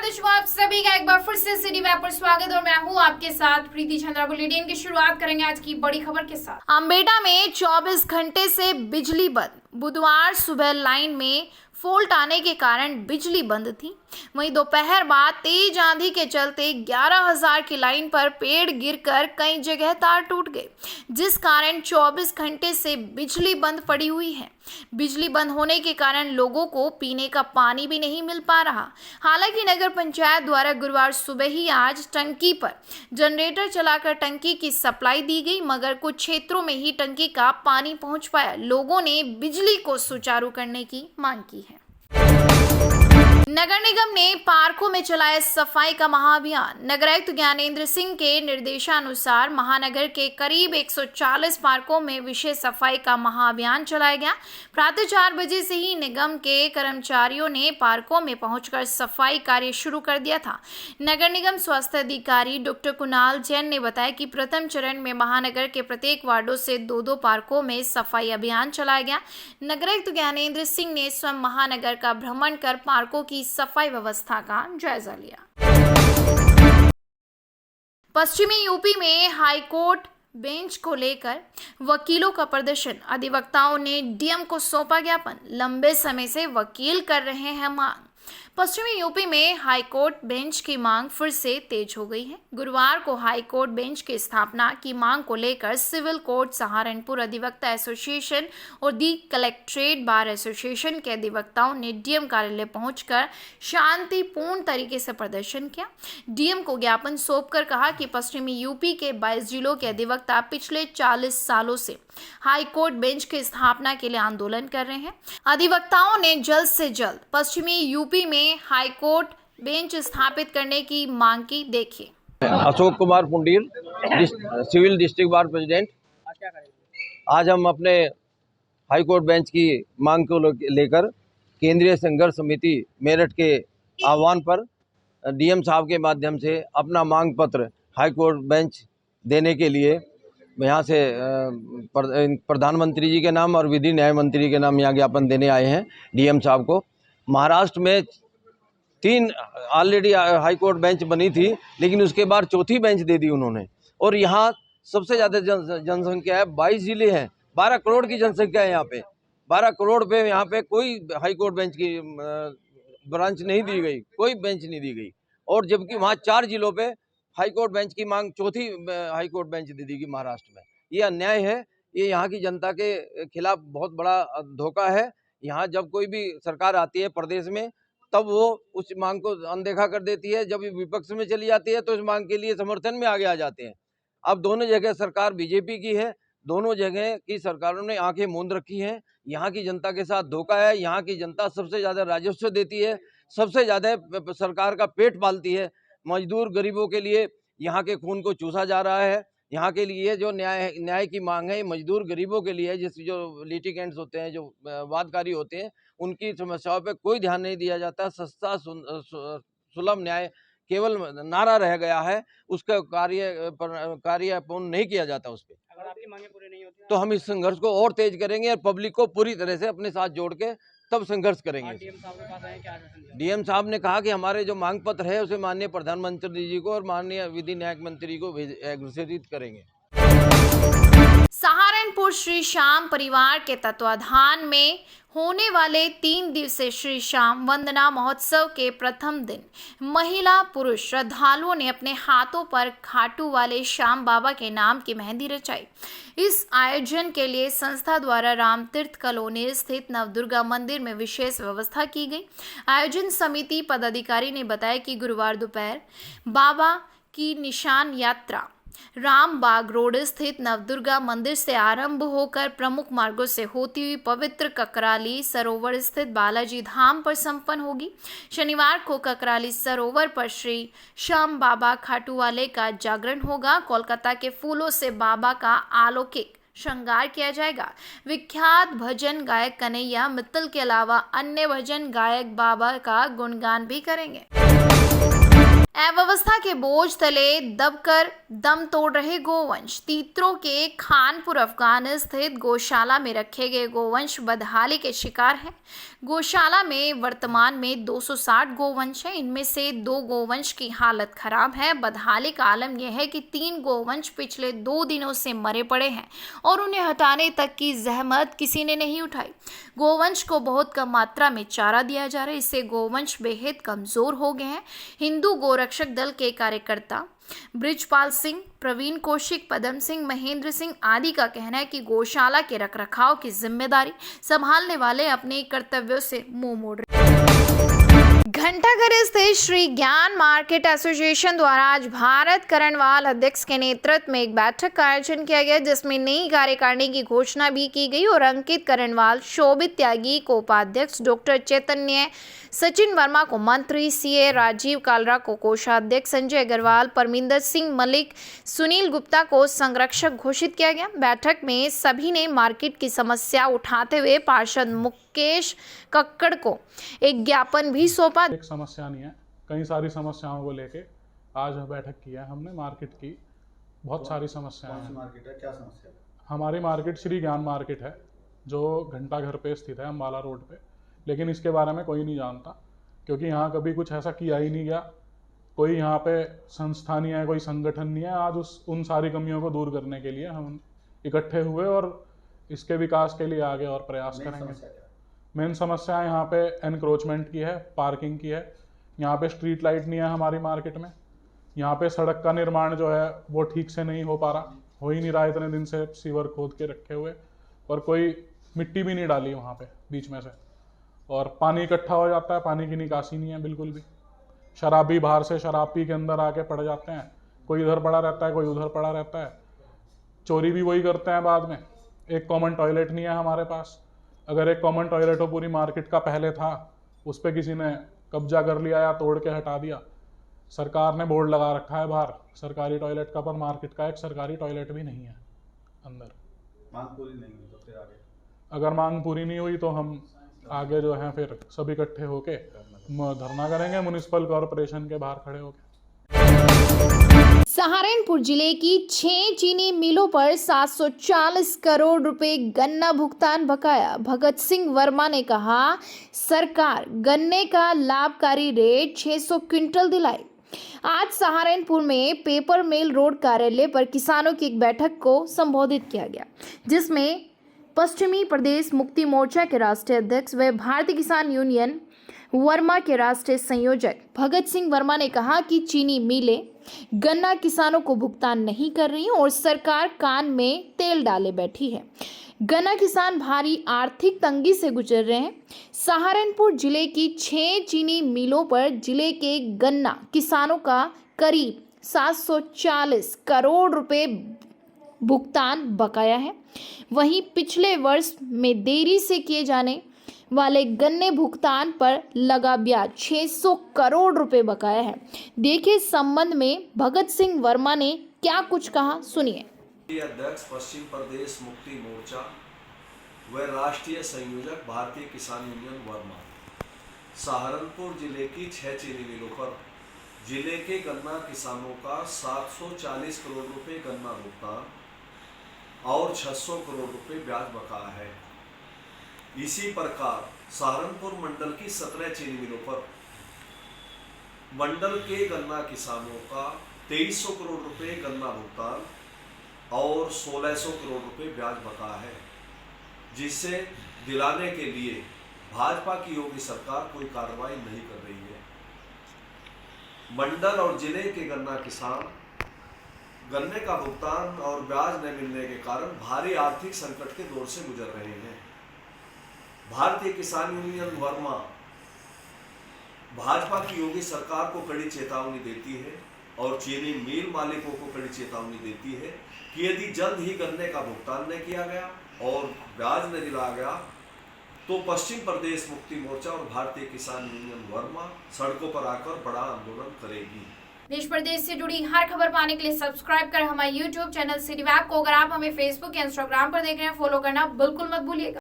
स्वागत आप सभी का एक बार फिर से सिटी वेब पर स्वागत और मैं हूं आपके साथ प्रीति चंद्रा। बुलेटिन की शुरुआत करेंगे आज की बड़ी खबर के साथ। अम्बेडा में 24 घंटे से बिजली बंद। बुधवार सुबह लाइन में फॉल्ट आने के कारण बिजली बंद थी। वहीं दोपहर बाद तेज आंधी के चलते 11,000 की लाइन पर पेड़ गिरकर कई जगह तार टूट गए, जिस कारण 24 घंटे से बिजली बंद पड़ी हुई है। बिजली बंद होने के कारण लोगों को पीने का पानी भी नहीं मिल पा रहा। हालांकि नगर पंचायत द्वारा गुरुवार सुबह ही आज टंकी पर जनरेटर चलाकर टंकी की सप्लाई दी गई, मगर कुछ क्षेत्रों में ही टंकी का पानी पहुंच पाया। लोगों ने बिजली को सुचारू करने की मांग की है। नगर निगम ने पार्कों में चलाया सफाई का महाअभियान। नगरायुक्त ज्ञानेंद्र सिंह के निर्देशानुसार महानगर के करीब 140 पार्कों में विशेष सफाई का महाअभियान चलाया गया। प्रातः 4 बजे से ही निगम के कर्मचारियों ने पार्कों में पहुंचकर सफाई कार्य शुरू कर दिया था। नगर निगम स्वास्थ्य अधिकारी डॉक्टर कुणाल जैन ने बताया कि प्रथम चरण में महानगर के प्रत्येक वार्डों से 2-2 पार्कों में सफाई अभियान चलाया गया। नगरायुक्त ज्ञानेंद्र सिंह ने स्वयं महानगर का भ्रमण कर पार्कों की सफाई व्यवस्था का जायजा लिया। पश्चिमी यूपी में हाईकोर्ट बेंच को लेकर वकीलों का प्रदर्शन। अधिवक्ताओं ने डीएम को सौंपा ज्ञापन। लंबे समय से वकील कर रहे हैं मांग। पश्चिमी यूपी में हाईकोर्ट बेंच की मांग फिर से तेज हो गई है। गुरुवार को हाईकोर्ट बेंच की स्थापना की मांग को लेकर सिविल कोर्ट सहारनपुर अधिवक्ता एसोसिएशन और दी कलेक्ट्रेट बार एसोसिएशन के अधिवक्ताओं ने डीएम कार्यालय पहुंचकर शांतिपूर्ण तरीके से प्रदर्शन किया। डीएम को ज्ञापन सौंपकर कहा कि पश्चिमी यूपी के 22 जिलों के अधिवक्ता पिछले 40 सालों से हाईकोर्ट बेंच की स्थापना के लिए आंदोलन कर रहे हैं। अधिवक्ताओं ने जल्द से जल्द पश्चिमी यूपी में हाईकोर्ट बेंच स्थापित करने की मांग की। देखिए। Ashok Kumar Pundir, civil district bar president. आज हम अपने हाईकोर्ट बेंच की मांग को लेकर केंद्रीय संघर्ष समिति मेरठ के आह्वान पर डीएम साहब के माध्यम से अपना मांग पत्र हाईकोर्ट बेंच देने के लिए यहाँ से प्रधानमंत्री जी के नाम और विधि न्याय मंत्री के नाम यहाँ ज्ञापन देने आए हैं डीएम साहब को। महाराष्ट्र में 3 ऑलरेडी हाईकोर्ट बेंच बनी थी, लेकिन उसके बाद चौथी बेंच दे दी उन्होंने। और यहाँ सबसे ज़्यादा जनसंख्या है, 22 जिले हैं, 12 करोड़ की जनसंख्या है यहाँ पे। 12 करोड़ पे यहाँ पे कोई हाईकोर्ट बेंच की ब्रांच नहीं दी गई, कोई बेंच नहीं दी गई। और जबकि वहाँ 4 जिलों पे हाईकोर्ट बेंच की मांग चौथी हाईकोर्ट बेंच दे दी गई महाराष्ट्र में। ये अन्याय है, ये यहाँ की जनता के खिलाफ बहुत बड़ा धोखा है। यहाँ जब कोई भी सरकार आती है प्रदेश में, तब वो उस मांग को अनदेखा कर देती है। जब विपक्ष में चली जाती है तो इस मांग के लिए समर्थन में आगे आ जाते हैं। अब दोनों जगह सरकार बीजेपी की है, दोनों जगह की सरकारों ने आंखें मूंद रखी हैं। यहाँ की जनता के साथ धोखा है। यहाँ की जनता सबसे ज़्यादा राजस्व देती है, सबसे ज़्यादा सरकार का पेट पालती है। मजदूर गरीबों के लिए यहाँ के खून को चूसा जा रहा है। यहाँ के लिए जो न्याय की मांग है, मजदूर गरीबों के लिए, जो लिटिगेंट्स होते हैं, जो वादकारी होते हैं, उनकी समस्याओं पे कोई ध्यान नहीं दिया जाता। सस्ता सुलभ न्याय केवल नारा रह गया है, उसका कार्य पूर्ण नहीं किया जाता उस पर। अगर आपकी मांगें पूरी नहीं होती तो हम इस संघर्ष को और तेज करेंगे और पब्लिक को पूरी तरह से अपने साथ जोड़ के तब संघर्ष करेंगे। डीएम साहब के पास आए, क्या आश्वासन दिया? डीएम साहब ने कहा कि हमारे जो मांग पत्र है उसे माननीय प्रधानमंत्री जी को और माननीय विधि न्याय मंत्री को अग्रेसित करेंगे। सहारनपुर श्री श्याम परिवार के तत्वाधान में होने वाले 3 दिवसीय श्री श्याम वंदना महोत्सव के प्रथम दिन महिला पुरुष श्रद्धालुओं ने अपने हाथों पर खाटू वाले श्याम बाबा के नाम की मेहंदी रचाई। इस आयोजन के लिए संस्था द्वारा रामतीर्थ कॉलोनी स्थित नवदुर्गा मंदिर में विशेष व्यवस्था की गई। आयोजन समिति पदाधिकारी ने बताया कि गुरुवार दोपहर बाबा की निशान यात्रा रामबाग रोड स्थित नवदुर्गा मंदिर से आरंभ होकर प्रमुख मार्गों से होती हुई पवित्र ककराली सरोवर स्थित बालाजी धाम पर संपन्न होगी। शनिवार को ककराली सरोवर पर श्री श्याम बाबा खाटूवाले का जागरण होगा। कोलकाता के फूलों से बाबा का अलौकिक श्रृंगार किया जाएगा। विख्यात भजन गायक कन्हैया मित्तल के अलावा अन्य भजन गायक बाबा का गुणगान भी करेंगे। अव्यवस्था के बोझ तले दबकर दम तोड़ रहे गोवंश। तीतरों के खानपुर अफगान स्थित गौशाला में रखे गए गोवंश बदहाली के शिकार हैं। गौशाला में वर्तमान में 260 गोवंश हैं। इनमें से 2 गोवंश की हालत खराब है। बदहाली का आलम यह है कि 3 गोवंश पिछले 2 दिनों से मरे पड़े हैं और उन्हें हटाने तक की जहमत किसी ने नहीं उठाई। गोवंश को बहुत कम मात्रा में चारा दिया जा रहा है, इससे गोवंश बेहद कमजोर हो गए हैं। हिंदू गोरक्षक दल के कार्यकर्ता ब्रिजपाल सिंह, प्रवीण कौशिक, पदम सिंह, महेंद्र सिंह आदि का कहना है कि गौशाला के रखरखाव की जिम्मेदारी संभालने वाले अपने कर्तव्यों से मुंह मोड़ रहे हैं। घंटाघर स्थित श्री ज्ञान मार्केट एसोसिएशन द्वारा आज भारत करणवाल अध्यक्ष के नेतृत्व में एक बैठक का आयोजन किया गया, जिसमें नई कार्यकारिणी की घोषणा भी की गई और अंकित करणवाल, शोभित त्यागी को उपाध्यक्ष, डॉक्टर चैतन्य सचिन वर्मा को मंत्री, सीए राजीव कालरा को कोषाध्यक्ष, संजय अग्रवाल, परमिंदर सिंह मलिक, सुनील गुप्ता को संरक्षक घोषित किया गया। बैठक में सभी ने मार्केट की समस्या उठाते हुए पार्षद मुकेश कक्कड़ को एक ज्ञापन भी सौंपा। एक समस्या नहीं है, कई सारी समस्याओं को लेके आज बैठक की है हमने। मार्केट की बहुत सारी समस्याएं हैं। मार्केट है, क्या समस्या है? हमारी मार्केट श्री ज्ञान मार्केट है जो घंटाघर पे स्थित है, अम्बाला रोड पे, लेकिन इसके बारे में कोई नहीं जानता क्योंकि यहाँ कभी कुछ ऐसा किया ही नहीं गया। कोई यहाँ पे संस्था नहीं है, कोई संगठन नहीं है। आज उन सारी कमियों को दूर करने के लिए हम इकट्ठे हुए और इसके विकास के लिए आगे और प्रयास करेंगे। मेन समस्या यहाँ पे एनक्रोचमेंट की है, पार्किंग की है। यहाँ पे स्ट्रीट लाइट नहीं है हमारी मार्केट में। यहाँ पे सड़क का निर्माण जो है वो ठीक से नहीं हो पा रहा, हो ही नहीं रहा। इतने दिन से सीवर खोद के रखे हुए और कोई मिट्टी भी नहीं डाली वहाँ पे बीच में से, और पानी इकट्ठा हो जाता है, पानी की निकासी नहीं है बिल्कुल भी। शराबी बाहर से शराब पी के अंदर आके पड़ जाते हैं, कोई इधर पड़ा रहता है, कोई उधर पड़ा रहता है। चोरी भी वही करते हैं बाद में। एक कॉमन टॉयलेट नहीं है हमारे पास। अगर एक कॉमन टॉयलेट हो पूरी मार्केट का पहले था, उस पर किसी ने कब्जा कर लिया या तोड़ के हटा दिया। सरकार ने बोर्ड लगा रखा है बाहर सरकारी टॉयलेट का, पर मार्केट का एक सरकारी टॉयलेट भी नहीं है अंदर। मांग पूरी नहीं हुई तो फिर आगे? अगर मांग पूरी नहीं हुई तो हम आगे जो है फिर सब इकट्ठे होके धरना करेंगे म्युनिसिपल कॉरपोरेशन के बाहर खड़े होके। सहारनपुर जिले की 6 चीनी मिलों पर 740 करोड़ रुपए गन्ना भुगतान बकाया। भगत सिंह वर्मा ने कहा, सरकार गन्ने का लाभकारी रेट 600 क्विंटल दिलाए। आज सहारनपुर में पेपर मिल रोड कार्यालय पर किसानों की एक बैठक को संबोधित किया गया, जिसमें पश्चिमी प्रदेश मुक्ति मोर्चा के राष्ट्रीय अध्यक्ष व भारतीय किसान यूनियन वर्मा के राष्ट्रीय संयोजक भगत सिंह वर्मा ने कहा कि चीनी मिलें गन्ना किसानों को भुगतान नहीं कर रही और सरकार कान में तेल डाले बैठी है। गन्ना किसान भारी आर्थिक तंगी से गुजर रहे हैं। सहारनपुर जिले की 6 चीनी मिलों पर जिले के गन्ना किसानों का करीब 740 करोड़ रुपए भुगतान बकाया है। वहीं पिछले वर्ष में देरी से किए जाने वाले गन्ने भुगतान पर लगा ब्याज 600 करोड़ रुपए बकाया है। देखिए इस संबंध में भगत सिंह वर्मा ने क्या कुछ कहा, सुनिए। अध्यक्ष पश्चिम प्रदेश मुक्ति मोर्चा व राष्ट्रीय संयोजक भारतीय किसान यूनियन वर्मा, सहारनपुर जिले की 6 चीनी मिलों पर जिले के गन्ना किसानों का 740 करोड़ रुपए गन्ना भुगतान और 600 करोड़ रुपए ब्याज बकाया है। इसी प्रकार सहारनपुर मंडल की 17 चीनी मिलों पर मंडल के गन्ना किसानों का 2300 करोड़ रुपए गन्ना भुगतान और 1600 करोड़ रुपए ब्याज बकाया है, जिसे दिलाने के लिए भाजपा की योगी सरकार कोई कार्रवाई नहीं कर रही है। मंडल और जिले के गन्ना किसान गन्ने का भुगतान और ब्याज न मिलने के कारण भारी आर्थिक संकट के दौर से गुजर रहे हैं। भारतीय किसान यूनियन वर्मा भाजपा की योगी सरकार को कड़ी चेतावनी देती है और चीनी मिल मालिकों को कड़ी चेतावनी देती है कि यदि जल्द ही गन्ने का भुगतान न किया गया और ब्याज न दिलाया गया तो पश्चिम प्रदेश मुक्ति मोर्चा और भारतीय किसान यूनियन वर्मा सड़कों पर आकर बड़ा आंदोलन करेगी। देश प्रदेश से जुड़ी हर खबर पाने के लिए सब्सक्राइब करें हमारे YouTube चैनल सिटी वैब को। अगर आप हमें Facebook या Instagram पर देख रहे हैं, फॉलो करना बिल्कुल मत भूलिएगा।